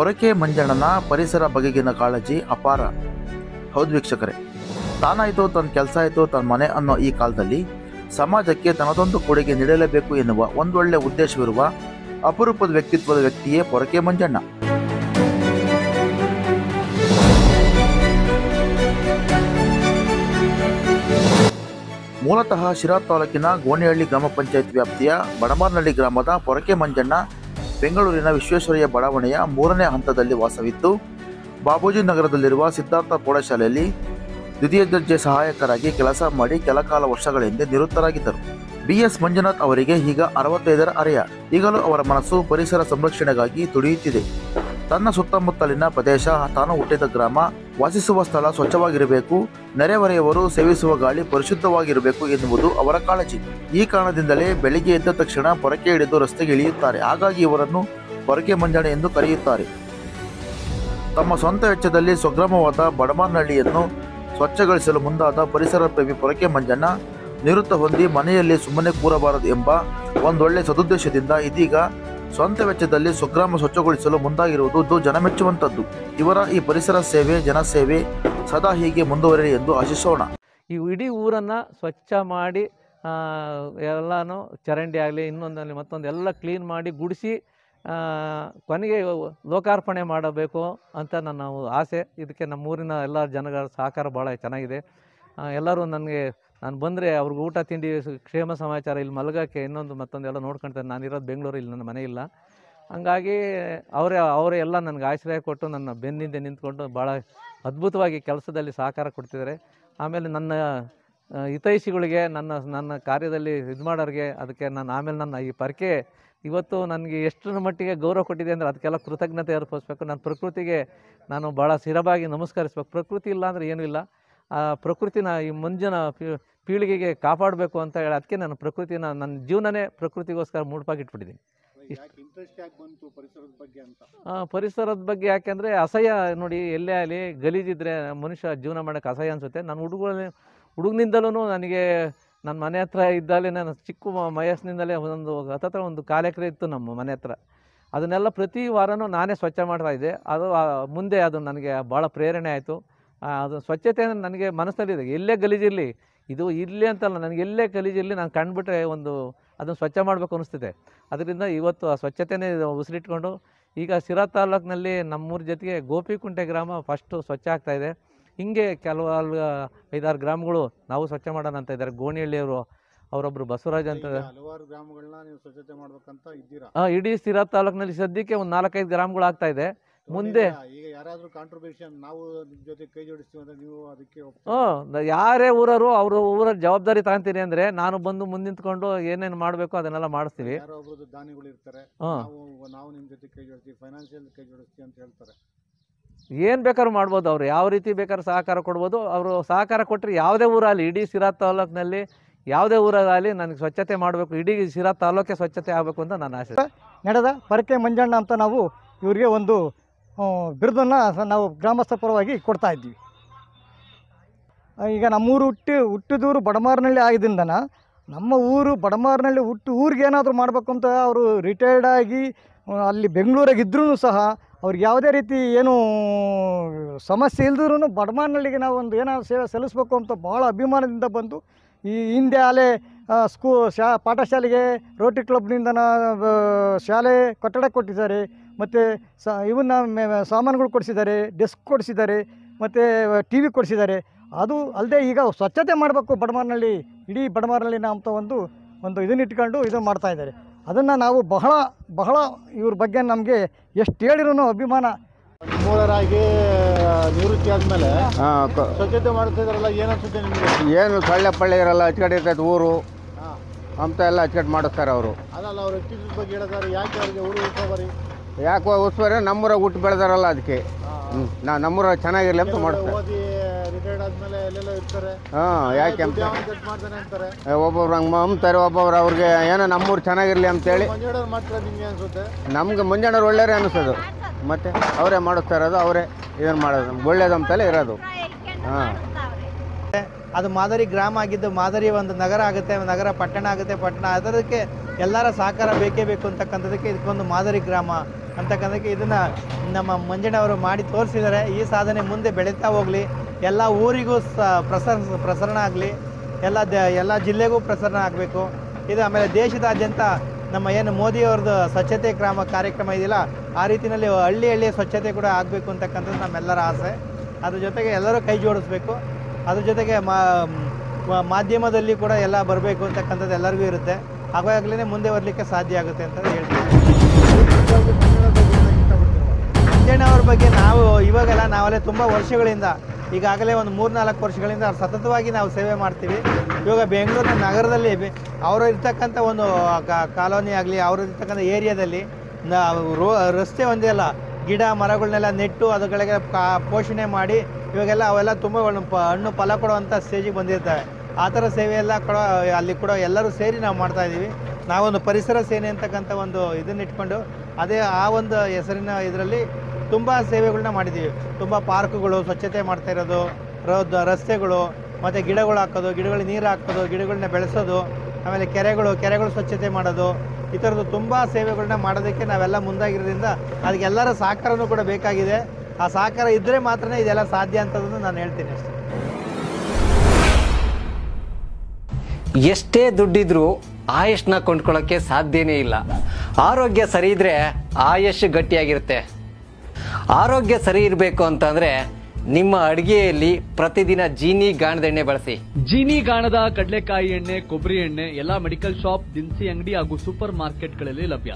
ಪೊರಕೆ ಮಂಜಣ್ಣನ ಪರಿಸರ ಬಗೆಗಿನ ಕಾಳಜಿ ಅಪಾರ. ಹೌದು ವೀಕ್ಷಕರೇ, ತಾನಾಯಿತು ತನ್ನ ಕೆಲಸ ಆಯಿತು ತನ್ನ ಮನೆ ಅನ್ನೋ ಈ ಕಾಲದಲ್ಲಿ ಸಮಾಜಕ್ಕೆ ತನ್ನದೊಂದು ಕೊಡುಗೆ ನೀಡಲೇಬೇಕು ಎನ್ನುವ ಒಂದೊಳ್ಳೆ ಉದ್ದೇಶವಿರುವ ಅಪರೂಪದ ವ್ಯಕ್ತಿತ್ವದ ವ್ಯಕ್ತಿಯೇ ಪೊರಕೆ ಮಂಜಣ್ಣ. ಮೂಲತಃ ಶಿರಾ ತಾಲೂಕಿನ ಗೋಣಿಹಳ್ಳಿ ಗ್ರಾಮ ಪಂಚಾಯತ್ ವ್ಯಾಪ್ತಿಯ ಬಡಮಾರ್ನಹಳ್ಳಿ ಗ್ರಾಮದ ಪೊರಕೆ ಮಂಜಣ್ಣ ಬೆಂಗಳೂರಿನ ವಿಶ್ವೇಶ್ವರಯ್ಯ ಬಡಾವಣೆಯ 3ನೇ ಹಂತದಲ್ಲಿ ವಾಸವಿದ್ದು ಬಾಬೂಜಿ ನಗರದಲ್ಲಿರುವ ಸಿದ್ಧಾರ್ಥ ಪ್ರೌಢಶಾಲೆಯಲ್ಲಿ ದ್ವಿತೀಯ ದರ್ಜೆ ಸಹಾಯಕರಾಗಿ ಕೆಲಸ ಮಾಡಿ ಕೆಲಕಾಲ ವರ್ಷಗಳ ಹಿಂದೆ ನಿವೃತ್ತರಾಗಿದ್ದರು. BS ಮಂಜುನಾಥ್ ಅವರಿಗೆ ಈಗ 65ರ ಅರೆಯ. ಈಗಲೂ ಅವರ ಮನಸ್ಸು ಪರಿಸರ ಸಂರಕ್ಷಣೆಗಾಗಿ ತುಡಿಯುತ್ತಿದೆ. ತನ್ನ ಸುತ್ತಮುತ್ತಲಿನ ಪ್ರದೇಶ, ತಾನು ಹುಟ್ಟಿದ ಗ್ರಾಮ, ವಾಸಿಸುವ ಸ್ಥಳ ಸ್ವಚ್ಛವಾಗಿರಬೇಕು, ನೆರೆಹೊರೆಯವರು ಸೇವಿಸುವ ಗಾಳಿ ಪರಿಶುದ್ಧವಾಗಿರಬೇಕು ಎನ್ನುವುದು ಅವರ ಕಾಳಜಿ. ಈ ಕಾರಣದಿಂದಲೇ ಬೆಳಿಗ್ಗೆ ಎದ್ದ ತಕ್ಷಣ ಪೊರಕೆ ಹಿಡಿದು ರಸ್ತೆಗೆ ಇಳಿಯುತ್ತಾರೆ. ಹಾಗಾಗಿ ಇವರನ್ನು ಪೊರಕೆ ಮಂಜಣ್ಣ ಎಂದು ಕರೆಯುತ್ತಾರೆ. ತಮ್ಮ ಸ್ವಂತ ವೆಚ್ಚದಲ್ಲಿ ಸ್ವಗ್ರಾಮವಾದ ಬಡಮಾರ್ನಹಳ್ಳಿಯನ್ನು ಸ್ವಚ್ಛಗೊಳಿಸಲು ಮುಂದಾದ ಪರಿಸರ ಪ್ರೇಮಿ ಪೊರಕೆ ಮಂಜಣ್ಣ ನಿವೃತ್ತ ಹೊಂದಿ ಮನೆಯಲ್ಲಿ ಸುಮ್ಮನೆ ಕೂರಬಾರದು ಎಂಬ ಒಂದೊಳ್ಳೆ ಸದುದ್ದೇಶದಿಂದ ಇದೀಗ ಸ್ವಂತ ವೆಚ್ಚದಲ್ಲಿ ಸ್ವಗ್ರಾಮ ಸ್ವಚ್ಛಗೊಳಿಸಲು ಮುಂದಾಗಿರುವುದು ಜನಮೆಚ್ಚುವಂಥದ್ದು. ಇವರ ಈ ಪರಿಸರ ಸೇವೆ, ಜನಸೇವೆ ಸದಾ ಹೀಗೆ ಮುಂದುವರೆಯಲಿ ಎಂದು ಆಶಿಸೋಣ. ಈ ಇಡೀ ಊರನ್ನು ಸ್ವಚ್ಛ ಮಾಡಿ ಎಲ್ಲನೂ ಚರಂಡಿ ಆಗಲಿ ಇನ್ನೊಂದಲ್ಲಿ ಮತ್ತೊಂದು ಎಲ್ಲ ಕ್ಲೀನ್ ಮಾಡಿ ಗುಡಿಸಿ ಕೊನೆಗೆ ಲೋಕಾರ್ಪಣೆ ಮಾಡಬೇಕು ಅಂತ ನನ್ನ ಆಸೆ. ಇದಕ್ಕೆ ನಮ್ಮೂರಿನ ಎಲ್ಲ ಜನಗಳ ಸಹಕಾರ ಭಾಳ ಚೆನ್ನಾಗಿದೆ. ಎಲ್ಲರೂ ನಾನು ಬಂದರೆ ಅವ್ರಿಗೆ ಊಟ ತಿಂಡಿ ಕ್ಷೇಮ ಸಮಾಚಾರ ಇಲ್ಲಿ ಮಲಗೋಕ್ಕೆ ಇನ್ನೊಂದು ಮತ್ತೊಂದು ಎಲ್ಲ ನೋಡ್ಕೊಳ್ತಾರೆ. ನಾನಿರೋದು ಬೆಂಗಳೂರು, ಇಲ್ಲಿ ನನ್ನ ಮನೆ ಇಲ್ಲ. ಹಂಗಾಗಿ ಅವರೇ ಎಲ್ಲ ನನಗೆ ಆಶ್ರಯ ಕೊಟ್ಟು ನನ್ನ ಬೆನ್ನಿಂದೆ ನಿಂತ್ಕೊಂಡು ಭಾಳ ಅದ್ಭುತವಾಗಿ ಕೆಲಸದಲ್ಲಿ ಸಹಕಾರ ಕೊಡ್ತಿದ್ದಾರೆ. ಆಮೇಲೆ ನನ್ನ ಹಿತೈಷಿಗಳಿಗೆ ನನ್ನ ಕಾರ್ಯದಲ್ಲಿ ಇದು ಮಾಡೋರಿಗೆ ಅದಕ್ಕೆ ನನ್ನ ಈ ಪೊರಕೆ ಇವತ್ತು ನನಗೆ ಎಷ್ಟರ ಮಟ್ಟಿಗೆ ಗೌರವ ಕೊಟ್ಟಿದೆ ಅಂದರೆ ಅದಕ್ಕೆಲ್ಲ ಕೃತಜ್ಞತೆ ಅರ್ಪಿಸ್ಬೇಕು. ನಾನು ಪ್ರಕೃತಿಗೆ ಭಾಳ ಸ್ಥಿರವಾಗಿ ನಮಸ್ಕರಿಸ್ಬೇಕು. ಪ್ರಕೃತಿ ಇಲ್ಲ ಅಂದರೆ ಏನೂ ಇಲ್ಲ. ಆ ಪ್ರಕೃತಿನ ಈ ಮುಂದಿನ ಪೀಳಿಗೆಗೆ ಕಾಪಾಡಬೇಕು ಅಂತ ಹೇಳಿ ಅದಕ್ಕೆ ನಾನು ಪ್ರಕೃತಿನ ನನ್ನ ಜೀವನನೇ ಪ್ರಕೃತಿಗೋಸ್ಕರ ಮುಡುಪಾಗಿಟ್ಬಿಟ್ಟಿದ್ದೀನಿ. ಪರಿಸರದ ಬಗ್ಗೆ ಯಾಕೆಂದರೆ ಅಸಹ್ಯ ನೋಡಿ, ಎಲ್ಲೇ ಆಗಲಿ ಗಲೀಜಿದ್ರೆ ಮನುಷ್ಯ ಜೀವನ ಮಾಡೋಕ್ಕೆ ಅಸಹ್ಯ ಅನಿಸುತ್ತೆ. ನಾನು ಹುಡುಗನಿಂದಲೂ ನನಗೆ ನನ್ನ ಮನೆ ಹತ್ರ ಇದ್ದಾಗಲೇ ನಾನು ಚಿಕ್ಕ ವಯಸ್ಸಿನಿಂದಲೇ ಒಂದು 4 ಎಕರೆ ಇತ್ತು ನಮ್ಮ ಮನೆ ಹತ್ರ. ಅದನ್ನೆಲ್ಲ ಪ್ರತಿ ವಾರನೂ ನಾನೇ ಸ್ವಚ್ಛ ಮಾಡ್ತಾಯಿದ್ದೆ. ಅದು ಮುಂದೆ ಅದು ನನಗೆ ಭಾಳ ಪ್ರೇರಣೆ ಆಯಿತು. ಅದು ಸ್ವಚ್ಛತೆ ನನಗೆ ಮನಸ್ಸಲ್ಲಿದೆ. ಎಲ್ಲೇ ಗಲೀಜಿರಲಿ, ಇದು ಇರಲಿ ಅಂತಲ್ಲ, ನನಗೆ ಎಲ್ಲೇ ಗಲೀಜಿರಲಿ ನಾನು ಕಂಡುಬಿಟ್ರೆ ಅದನ್ನು ಸ್ವಚ್ಛ ಮಾಡಬೇಕು ಅನಿಸ್ತಿದೆ. ಅದರಿಂದ ಇವತ್ತು ಆ ಸ್ವಚ್ಛತೆನೇ ಉಸಿರಿಟ್ಕೊಂಡು ಈಗ ಶಿರಾ ತಾಲೂಕಿನಲ್ಲಿ ನಮ್ಮೂರ ಜೊತೆಗೆ ಗೋಪಿಕುಂಟೆ ಗ್ರಾಮ ಫಸ್ಟು ಸ್ವಚ್ಛ ಆಗ್ತಾಯಿದೆ. ಹಿಂಗೆ ಕೆಲವು 5-6 ಗ್ರಾಮಗಳು ನಾವು ಸ್ವಚ್ಛ ಮಾಡೋಣ ಅಂತ ಇದ್ದಾರೆ. ಗೋಣಿಹಳ್ಳಿಯವರು ಅವರೊಬ್ಬರು ಬಸವರಾಜ್ ಅಂತ ಹಲವಾರು ಗ್ರಾಮಗಳನ್ನ ನೀವು ಸ್ವಚ್ಛತೆ ಮಾಡ್ಬೇಕಂತ ಇದ್ದೀರಾ? ಇಡೀ ಶಿರಾ ತಾಲೂಕಿನಲ್ಲಿ ಸದ್ಯಕ್ಕೆ ಒಂದು 4-5 ಗ್ರಾಮಗಳು ಆಗ್ತಾ ಇದೆ. ಮುಂದೆ ಈಗ ಯಾರಾದ್ರೂ ಕಾಂಟ್ರಿಬ್ಯೂಷನ್ ನಾವು ನಿಮ್ಮ ಜೊತೆ ಕೈ ಜೋಡಿಸ್ತೀವಿ ಅಂದ್ರೆ ನೀವು ಅದಕ್ಕೆ ಯಾರೇ ಊರವರು ಅವ್ರ ಊರ ಜವಾಬ್ದಾರಿ ತಗೊಂತೀನಿ ಅಂದ್ರೆ ನಾನು ಬಂದು ಮುಂದಿಂತ್ಕೊಂಡು ಏನೇನು ಮಾಡಬೇಕು ಅದನ್ನೆಲ್ಲ ಮಾಡಿಸ್ತೀವಿ. ಯಾರೋ ಒಬ್ರು ದಾನಿಗಳು ಇರ್ತಾರೆ, ನಾವು ನಿಮ್ಮ ಜೊತೆ ಕೈ ಜೋಡಿಸ್ತೀವಿ, ಫೈನಾನ್ಷಿಯಲ್ ಕೈ ಜೋಡಿಸ್ತೀವಿ ಅಂತ ಹೇಳ್ತಾರೆ. ಏನು ಬೇಕಾದ್ರೂ ಮಾಡ್ಬೋದು. ಅವರು ಯಾವ ರೀತಿ ಬೇಕಾದ್ರೂ ಸಹಕಾರ ಕೊಡ್ಬೋದು. ಅವರು ಸಹಕಾರ ಕೊಟ್ಟರೆ ಯಾವುದೇ ಊರಲ್ಲಿ, ಇಡೀ ಶಿರಾ ತಾಲೂಕಿನಲ್ಲಿ ಯಾವುದೇ ಊರಾಗಲಿ ನನಗೆ ಸ್ವಚ್ಛತೆ ಮಾಡಬೇಕು, ಇಡೀ ಶಿರಾ ತಾಲೂಕೆ ಸ್ವಚ್ಛತೆ ಆಗಬೇಕು ಅಂತ ನನ್ನ ಆಸೆ. ನಡೆದ ಪೊರಕೆ ಮಂಜಣ್ಣ ಅಂತ ನಾವು ಇವರಿಗೆ ಒಂದು ಬಿರುದನ್ನು ನಾವು ಗ್ರಾಮಸ್ಥ ಪರವಾಗಿ ಕೊಡ್ತಾ ಇದ್ದೀವಿ. ಈಗ ನಮ್ಮೂರು ಹುಟ್ಟಿದೂರು ಬಡಮಾರ್ನಹಳ್ಳಿ ಆಗಿದ್ದರಿಂದ ನಮ್ಮ ಊರು ಬಡಮಾರ್ನಹಳ್ಳಿ ಊರಿಗೆ ಏನಾದರೂ ಮಾಡಬೇಕು ಅಂತ ಅವರು ರಿಟೈರ್ಡ್ ಆಗಿ ಅಲ್ಲಿ ಬೆಂಗಳೂರಾಗಿದ್ದರೂ ಸಹ ಅವ್ರಿಗೆ ಯಾವುದೇ ರೀತಿ ಏನೂ ಸಮಸ್ಯೆ ಇಲ್ದ್ರೂ ಬಡಮಾರ್ನಹಳ್ಳಿಗೆ ನಾವು ಒಂದು ಏನಾದರೂ ಸೇವೆ ಸಲ್ಲಿಸಬೇಕು ಅಂತ ಭಾಳ ಅಭಿಮಾನದಿಂದ ಬಂದು ಈ ಹಿಂದೆ ಅಲ್ಲೇ ಪಾಠಶಾಲೆಗೆ ರೋಟರಿ ಕ್ಲಬ್ನಿಂದ ಶಾಲೆ ಕಟ್ಟಡ ಕೊಟ್ಟಿದ್ದಾರೆ, ಮತ್ತು ಇವನ್ನ ಸಾಮಾನುಗಳು ಕೊಡಿಸಿದ್ದಾರೆ, ಡೆಸ್ಕ್ ಕೊಡಿಸಿದ್ದಾರೆ, ಮತ್ತು TV ಕೊಡಿಸಿದ್ದಾರೆ. ಅದು ಅಲ್ಲದೆ ಈಗ ಸ್ವಚ್ಛತೆ ಮಾಡಬೇಕು ಬಡಮಾರ್ನಹಳ್ಳಿ, ಇಡೀ ಬಡಮಾರ್ನಹಳ್ಳಿನ ಅಂತ ಒಂದು ಇದನ್ನಿಟ್ಕೊಂಡು ಇದನ್ನು ಮಾಡ್ತಾಯಿದ್ದಾರೆ. ಅದನ್ನು ನಾವು ಬಹಳ ಇವ್ರ ಬಗ್ಗೆ ನಮಗೆ ಎಷ್ಟು ಹೇಳಿರೂ ಅಭಿಮಾನ. ನಿಮ್ಮೂರಾಗಿ ನಿವೃತ್ತಿ ಆದಮೇಲೆ ಸ್ವಚ್ಛತೆ ಮಾಡ್ತಿದ್ದಾರಲ್ಲ, ಏನನ್ಸುತ್ತೆ ನಿಮಗೆ? ಏನು ಸೊಳ್ಳೆ ಪಳ್ಳೆ ಇರಲ್ಲ, ಅಚ್ಚುಕಟ್ಟು ಇರ್ತೈತೆ ಊರು ಅಂತ ಎಲ್ಲ ಅಚ್ಚುಕಟ್ಟು ಮಾಡಿಸ್ತಾರೆ ಅವರು. ಅದಲ್ಲ ಅವ್ರ ವ್ಯಕ್ತಿತ್ವದ ಬಗ್ಗೆ ಹೇಳಿದಾರೆ. ಯಾಕೆ ಅವ್ರಿಗೆ ಊರು ಉತ್ಸವರಿ? ಯಾಕೆ ಉತ್ಸವರಿ? ನಮ್ಮೂರಾಗ ಹುಟ್ಟು ಬೆಳೆದಾರಲ್ಲ ಅದಕ್ಕೆ. ನಮ್ಮೂರಾಗ ಚೆನ್ನಾಗಿರಲಿ ಅಂತ ಮಾಡ್ತಾರೆ. ಓದಿ ರಿಟೈರ್ಡ್ ಆದಮೇಲೆ ಎಲ್ಲೆಲ್ಲ ಇರ್ತಾರೆ. ಯಾಕೆ ಅಂತ ಮಾಡ್ತಾನೆ ಅಂತಾರೆ. ಒಬ್ಬೊಬ್ರು ಹಂಗೆ ಅಂತಾರೆ, ಒಬ್ಬೊಬ್ರು ಅವ್ರಿಗೆ ಏನೋ ನಮ್ಮೂರು ಚೆನ್ನಾಗಿರಲಿ ಅಂತೇಳಿ. ಮಂಜಣ್ಣವ್ರು ಮಾಡ್ತಾರೆ, ನಿಮ್ಗೆ ಅನ್ಸುತ್ತೆ? ನಮ್ಗೆ ಮಂಜಣ್ಣವ್ರು ಒಳ್ಳೆಯವ್ರೆ ಅನಿಸೋದು. ಮತ್ತು ಅವರೇ ಮಾಡಿಸ್ತಾ ಇರೋದು, ಅವರೇ ಇದನ್ನು ಮಾಡೋದು ಒಳ್ಳೇದಂತಲೇ ಇರೋದು. ಅದು ಮಾದರಿ ಗ್ರಾಮ ಆಗಿದ್ದು ಮಾದರಿ ಒಂದು ನಗರ ಆಗುತ್ತೆ, ನಗರ ಪಟ್ಟಣ ಆಗುತ್ತೆ, ಪಟ್ಟಣ ಅದಕ್ಕೆ ಎಲ್ಲರ ಸಹಕಾರ ಬೇಕೇ ಬೇಕು ಅಂತಕ್ಕಂಥದ್ದಕ್ಕೆ ಇದಕ್ಕೊಂದು ಮಾದರಿ ಗ್ರಾಮ ಅಂತಕ್ಕಂಥಕ್ಕೆ ಇದನ್ನು ನಮ್ಮ ಮಂಜಣ್ಣವರು ಮಾಡಿ ತೋರಿಸಿದ್ದಾರೆ. ಈ ಸಾಧನೆ ಮುಂದೆ ಬೆಳೀತಾ ಹೋಗಲಿ, ಎಲ್ಲ ಊರಿಗೂ ಪ್ರಸರಣ ಆಗಲಿ, ಎಲ್ಲ ಜಿಲ್ಲೆಗೂ ಪ್ರಸರಣ ಆಗಬೇಕು. ಇದು ಆಮೇಲೆ ದೇಶದಾದ್ಯಂತ ನಮ್ಮ ಏನು ಮೋದಿಯವ್ರದ್ದು ಸ್ವಚ್ಛತೆ ಕಾರ್ಯಕ್ರಮ ಇದೆಯಲ್ಲ, ಆ ರೀತಿಯಲ್ಲಿ ಹಳ್ಳಿ ಸ್ವಚ್ಛತೆ ಕೂಡ ಆಗಬೇಕು ಅಂತಕ್ಕಂಥದ್ದು ನಮ್ಮೆಲ್ಲರ ಆಸೆ. ಅದ್ರ ಜೊತೆಗೆ ಎಲ್ಲರೂ ಕೈ ಜೋಡಿಸ್ಬೇಕು. ಅದ್ರ ಜೊತೆಗೆ ಮಾಧ್ಯಮದಲ್ಲಿ ಕೂಡ ಎಲ್ಲ ಬರಬೇಕು ಅಂತಕ್ಕಂಥದ್ದು ಎಲ್ಲರಿಗೂ ಇರುತ್ತೆ. ಹಾಗಾಗಲೇ ಮುಂದೆ ಬರಲಿಕ್ಕೆ ಸಾಧ್ಯ ಆಗುತ್ತೆ ಅಂತ ಹೇಳ್ತೀನಿ. ಮಂಜಣ್ಣವ್ರ ಬಗ್ಗೆ ನಾವೆಲ್ಲ ತುಂಬ ವರ್ಷಗಳಿಂದ, ಈಗಾಗಲೇ ಒಂದು 3-4 ವರ್ಷಗಳಿಂದ ಸತತವಾಗಿ ನಾವು ಸೇವೆ ಮಾಡ್ತೀವಿ. ಇವಾಗ ಬೆಂಗಳೂರಿನ ನಗರದಲ್ಲಿ ಅವರು ಇರ್ತಕ್ಕಂಥ ಒಂದು ಕಾಲೋನಿ ಆಗಲಿ, ಅವರು ಇರ್ತಕ್ಕಂಥ ಏರಿಯಾದಲ್ಲಿ ರಸ್ತೆ ಒಂದೇ ಅಲ್ಲ, ಗಿಡ ಮರಗಳನ್ನೆಲ್ಲ ನೆಟ್ಟು ಅವುಗಳಿಗೆ ಪೋಷಣೆ ಮಾಡಿ ಇವಾಗೆಲ್ಲ ಅವೆಲ್ಲ ತುಂಬ ಹಣ್ಣು ಫಲ ಕೊಡುವಂಥ ಸ್ಟೇಜಿಗೆ ಬಂದಿರ್ತವೆ. ಆ ಥರ ಸೇವೆಯೆಲ್ಲ ಅಲ್ಲಿ ಕೂಡ ಎಲ್ಲರೂ ಸೇರಿ ನಾವು ಮಾಡ್ತಾಯಿದ್ದೀವಿ. ನಾವೊಂದು ಪರಿಸರ ಸೇನೆ ಅಂತಕ್ಕಂಥ ಒಂದು ಇದನ್ನ ಇಟ್ಕೊಂಡು ಆ ಒಂದು ಹೆಸರಿನ ಇದರಲ್ಲಿ ತುಂಬ ಸೇವೆಗಳನ್ನ ಮಾಡಿದ್ದೀವಿ. ತುಂಬ ಪಾರ್ಕ್ಗಳು ಸ್ವಚ್ಛತೆ ಮಾಡ್ತಾ ಇರೋದು, ರಸ್ತೆಗಳು, ಮತ್ತು ಗಿಡಗಳು ಹಾಕೋದು, ಗಿಡಗಳಿಗೆ ನೀರು ಹಾಕೋದು, ಗಿಡಗಳನ್ನ ಬೆಳೆಸೋದು, ಆಮೇಲೆ ಕೆರೆಗಳು ಸ್ವಚ್ಛತೆ ಮಾಡೋದು, ಈ ಥರದ್ದು ತುಂಬ ಸೇವೆಗಳನ್ನ ಮಾಡೋದಕ್ಕೆ ನಾವೆಲ್ಲ ಮುಂದಾಗಿರೋದ್ರಿಂದ ಅದಕ್ಕೆಲ್ಲರ ಸಹಕಾರನೂ ಕೂಡ ಬೇಕಾಗಿದೆ. ಆ ಸಹಕಾರ ಇದ್ದರೆ ಮಾತ್ರ ಇದೆಲ್ಲ ಸಾಧ್ಯ ಅಂತದನ್ನು ನಾನು ಹೇಳ್ತೀನಿ ಅಷ್ಟೇ. ಎಷ್ಟೇ ದುಡ್ಡಿದ್ರೂ ಆಯುಷ್ನ ಕೊಂಡ್ಕೊಳ್ಳೋಕ್ಕೆ ಸಾಧ್ಯನೇ ಇಲ್ಲ. ಆರೋಗ್ಯ ಸರಿ ಇದ್ರೆ ಆಯುಷ್ ಗಟ್ಟಿಯಾಗಿರುತ್ತೆ. ಆರೋಗ್ಯ ಸರಿ ಇರಬೇಕು ಅಂತಂದ್ರೆ ನಿಮ್ಮ ಅಡಿಗೆಯಲ್ಲಿ ಪ್ರತಿದಿನ ಜೀನಿ ಗಾಣದ ಎಣ್ಣೆ ಬಳಸಿ. ಜೀನಿ ಗಾಣದ ಕಡಲೆಕಾಯಿ ಎಣ್ಣೆ, ಕೊಬ್ಬರಿ ಎಣ್ಣೆ ಎಲ್ಲಾ ಮೆಡಿಕಲ್ ಶಾಪ್, ದಿನಸಿ ಅಂಗಡಿ ಹಾಗೂ ಸೂಪರ್ ಮಾರ್ಕೆಟ್ಗಳಲ್ಲಿ ಲಭ್ಯ.